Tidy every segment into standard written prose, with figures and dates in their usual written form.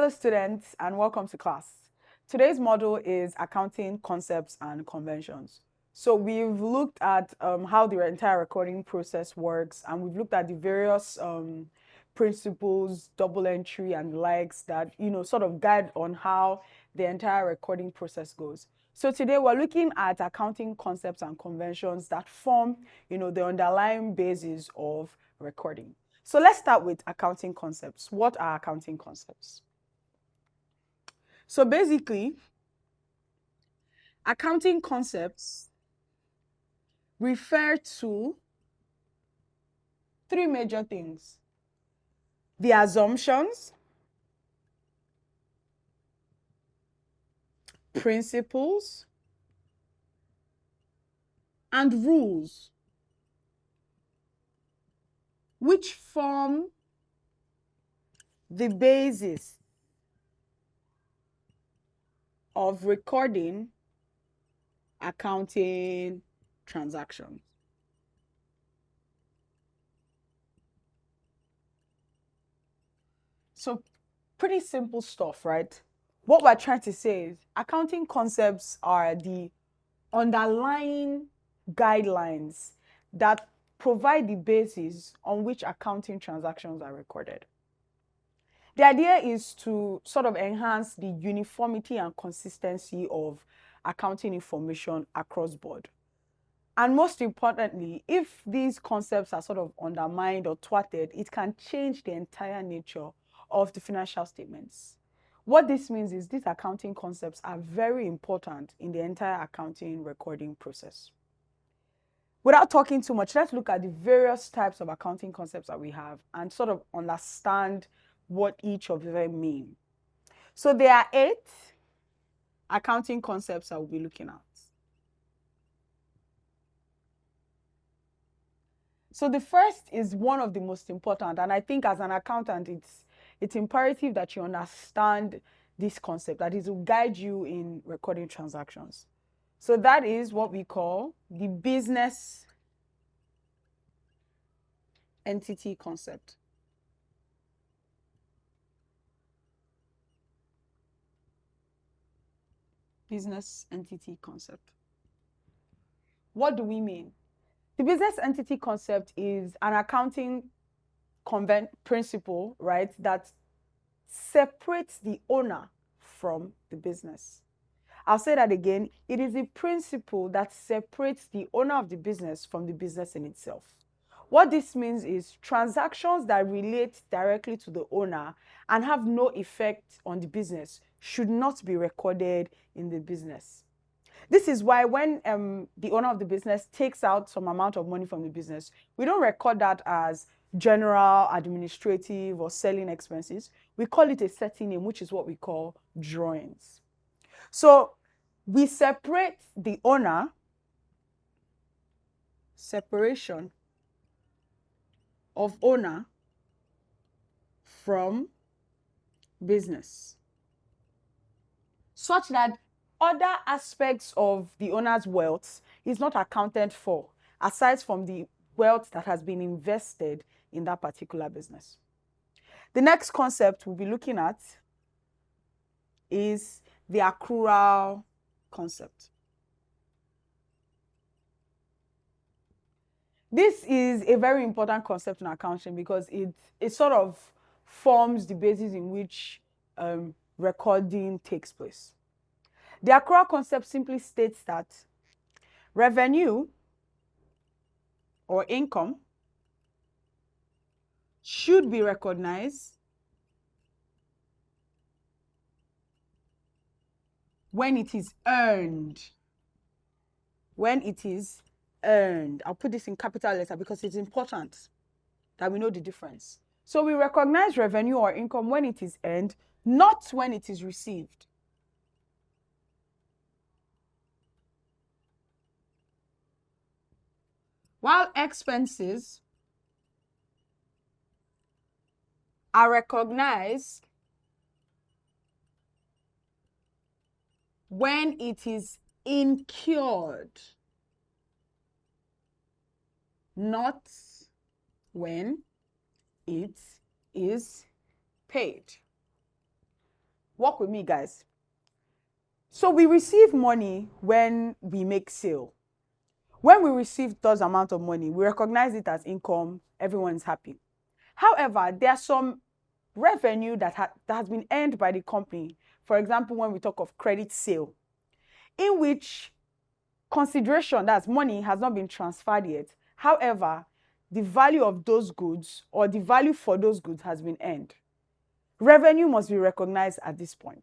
Hello students and welcome to class. Today's module is accounting concepts and conventions. So we've looked at how the entire recording process works, and we've looked at the various principles, double entry and the likes that sort of guide on how the entire recording process goes. So today we're looking at accounting concepts and conventions that form the underlying basis of recording. So let's start with accounting concepts. What are accounting concepts? So basically, accounting concepts refer to three major things: the assumptions, principles, and rules which form the basis of recording accounting transactions. So pretty simple stuff, right? What we're trying to say is accounting concepts are the underlying guidelines that provide the basis on which accounting transactions are recorded. The idea is to sort of enhance the uniformity and consistency of accounting information across board. And most importantly, if these concepts are sort of undermined or thwarted, it can change the entire nature of the financial statements. What this means is these accounting concepts are very important in the entire accounting recording process. Without talking too much, let's look at the various types of accounting concepts that we have and sort of understand what each of them mean. So there are 8 accounting concepts I will be looking at. So the first is one of the most important, and I think as an accountant, it's imperative that you understand this concept, that is, will guide you in recording transactions. So that is what we call the business entity concept. Business entity concept. What do we mean? The business entity concept is an accounting principle, right, that separates the owner from the business. I'll say that again. It is a principle that separates the owner of the business from the business in itself. What this means is transactions that relate directly to the owner and have no effect on the business should not be recorded in the business. This is why when the owner of the business takes out some amount of money from the business, we don't record that as general, administrative, or selling expenses. We call it a setting name, which is what we call drawings. So we separate the owner, separation of owner from business, such that other aspects of the owner's wealth is not accounted for, aside from the wealth that has been invested in that particular business. The next concept we'll be looking at is the accrual concept. This is a very important concept in accounting because it sort of forms the basis in which recording takes place. The accrual concept simply states that revenue or income should be recognized when it is earned. When it is earned. I'll put this in capital letter because it's important that we know the difference. So we recognize revenue or income when it is earned, not when it is received. While expenses are recognized when it is incurred, not when it is paid. Work with me, guys. So we receive money when we make sale. When we receive those amount of money, we recognize it as income. Everyone's happy. However, there are some revenue that has been earned by the company. For example, when we talk of credit sale, in which consideration, that's money, has not been transferred yet. However, the value of those goods or the value for those goods has been earned. Revenue must be recognized at this point.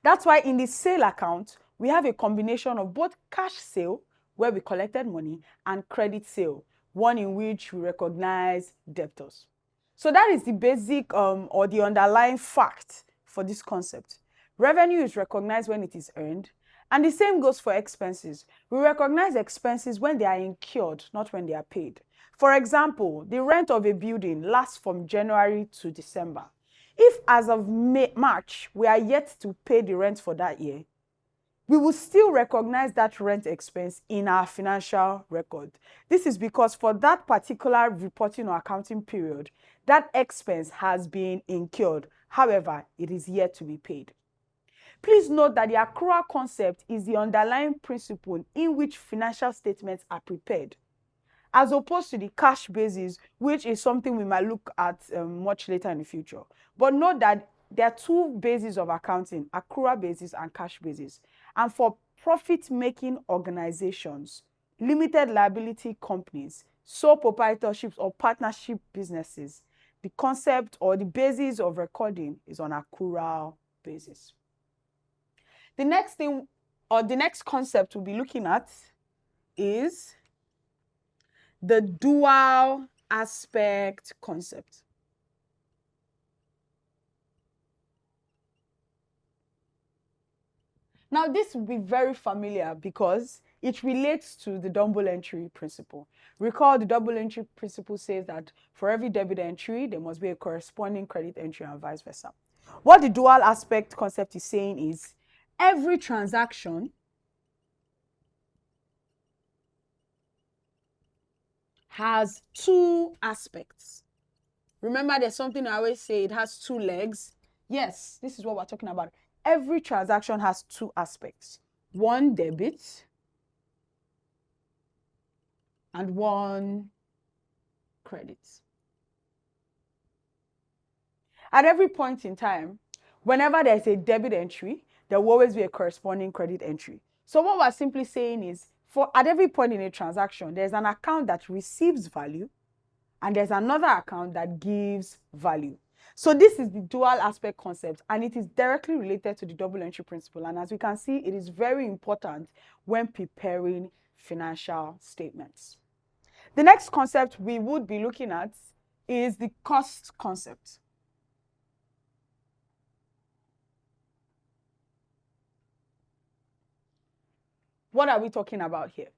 That's why in the sale account, we have a combination of both cash sale, where we collected money, and credit sale, one in which we recognize debtors. So that is the basic or the underlying fact for this concept. Revenue is recognized when it is earned, and the same goes for expenses. We recognize expenses when they are incurred, not when they are paid. For example, the rent of a building lasts from January to December. If as of March, we are yet to pay the rent for that year, we will still recognize that rent expense in our financial record. This is because for that particular reporting or accounting period, that expense has been incurred. However, it is yet to be paid. Please note that the accrual concept is the underlying principle in which financial statements are prepared, as opposed to the cash basis, which is something we might look at much later in the future. But note that there are two bases of accounting, accrual basis and cash basis. And for profit-making organizations, limited liability companies, sole proprietorships or partnership businesses, the concept or the basis of recording is on accrual basis. The next thing or the next concept we'll be looking at is the dual aspect concept. Now, this will be very familiar because it relates to the double entry principle. Recall the double entry principle says that for every debit entry, there must be a corresponding credit entry and vice versa. What the dual aspect concept is saying is every transaction has two aspects. Remember, there's something I always say, it has two legs. Yes, this is what we're talking about. Every transaction has two aspects. One debit and one credit. At every point in time, whenever there's a debit entry, there will always be a corresponding credit entry. So what we're simply saying is, at every point in a transaction, there's an account that receives value and there's another account that gives value. So this is the dual aspect concept, and it is directly related to the double entry principle. And as we can see, it is very important when preparing financial statements. The next concept we would be looking at is the cost concept. What are we talking about here?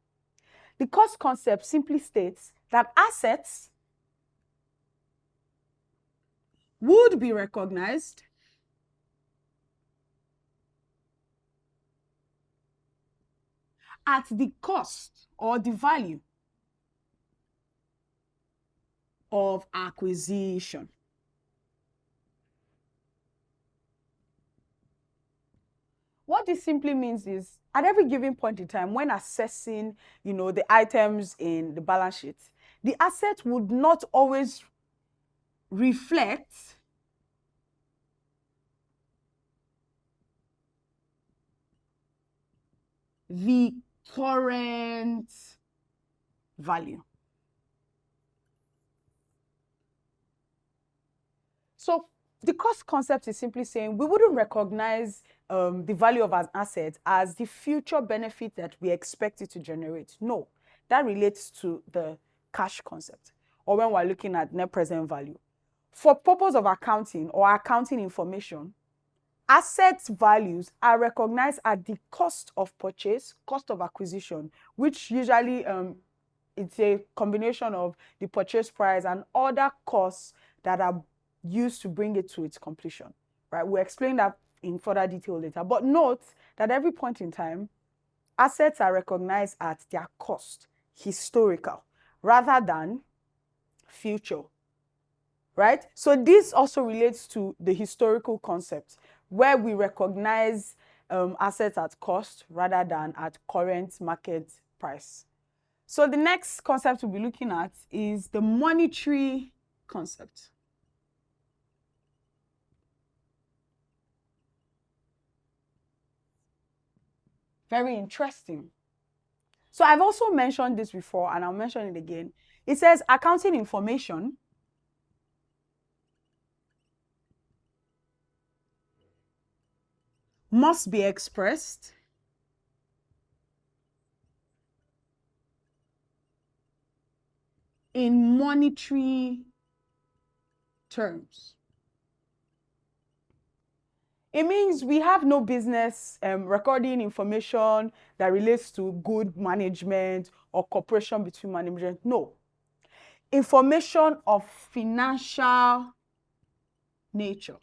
The cost concept simply states that assets would be recognized at the cost or the value of acquisition. What this simply means is, at every given point in time, when assessing, the items in the balance sheet, the asset would not always reflect the current value. So the cost concept is simply saying we wouldn't recognize the value of an asset as the future benefit that we expect it to generate. No, that relates to the cash concept, or when we're looking at net present value. For purpose of accounting or accounting information, assets values are recognized at the cost of purchase, cost of acquisition, which usually it's a combination of the purchase price and other costs that are used to bring it to its completion, right? We'll explain that in further detail later. But note that every point in time, assets are recognized at their cost, historical, rather than future. right? So this also relates to the historical concept, where we recognize assets at cost rather than at current market price. So the next concept we'll be looking at is the monetary concept. Very interesting. So I've also mentioned this before, and I'll mention it again. It says accounting information must be expressed in monetary terms. It means we have no business recording information that relates to good management or cooperation between management. No. Information of financial nature.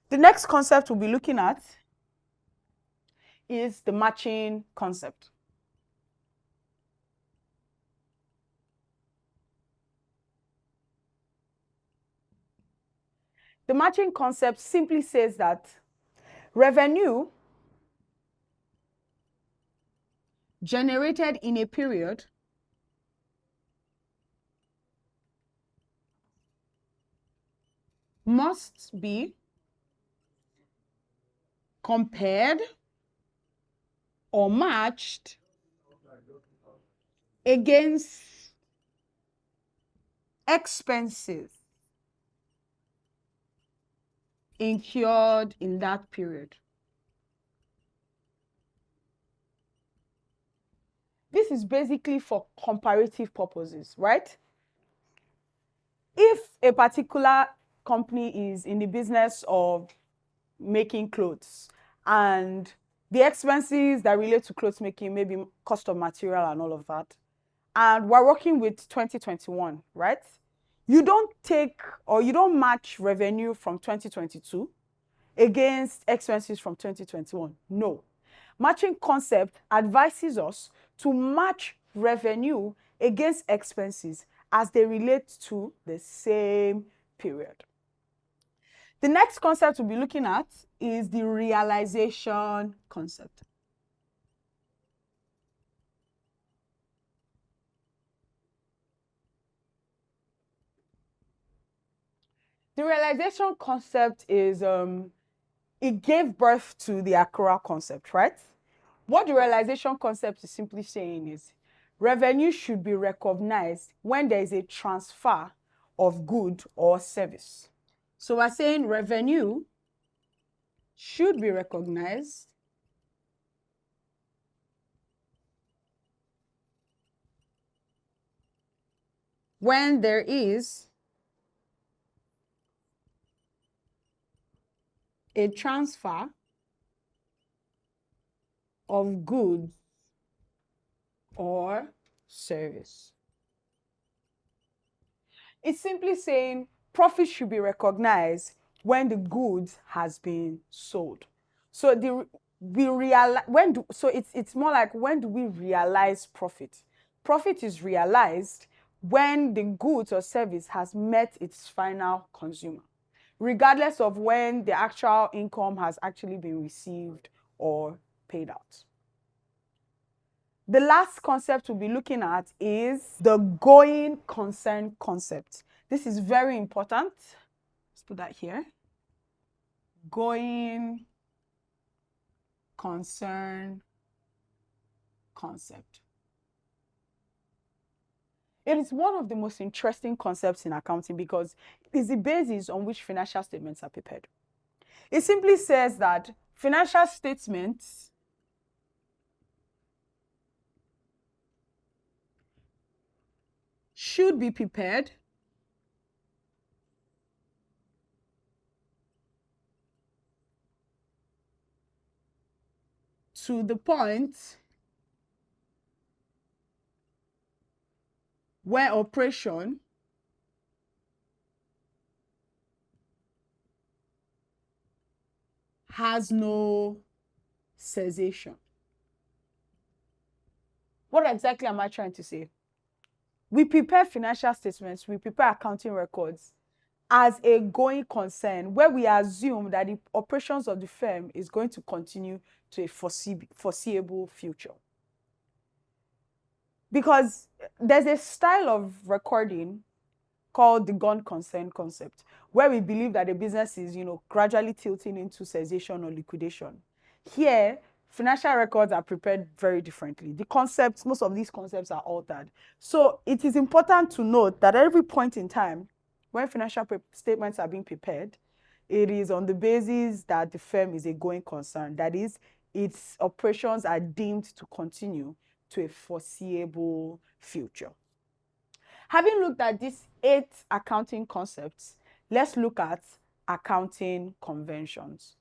The next concept we'll be looking at is the matching concept. The matching concept simply says that revenue generated in a period must be compared or matched against expenses incurred in that period. This is basically for comparative purposes, right? If a particular company is in the business of making clothes and the expenses that relate to clothes making, maybe cost of material and all of that, and we're working with 2021, right? You don't take or you don't match revenue from 2022 against expenses from 2021. No. Matching concept advises us to match revenue against expenses as they relate to the same period. The next concept we'll be looking at is the realization concept. The realization concept is, it gave birth to the Accrual Concept, right? What the realization concept is simply saying is revenue should be recognized when there is a transfer of good or service. So we're saying revenue should be recognized when there is a transfer of goods or service. It's simply saying profit should be recognized when the goods has been sold. So it's more like, when do we realize profit? Profit is realized when the goods or service has met its final consumer, regardless of when the actual income has actually been received or paid out. The last concept we'll be looking at is the going concern concept. This is very important. Let's put that here. Going concern concept. It is one of the most interesting concepts in accounting because it is the basis on which financial statements are prepared. It simply says that financial statements should be prepared to the point where operation has no cessation. What exactly am I trying to say? We prepare financial statements, we prepare accounting records as a going concern where we assume that the operations of the firm is going to continue to a foreseeable future. Because there's a style of recording called the gone concern concept, where we believe that the business is, gradually tilting into cessation or liquidation. Here, financial records are prepared very differently. The concepts, most of these concepts are altered. So it is important to note that at every point in time, when financial statements are being prepared, it is on the basis that the firm is a going concern. That is, its operations are deemed to continue to a foreseeable future. Having looked at these 8 accounting concepts, let's look at accounting conventions.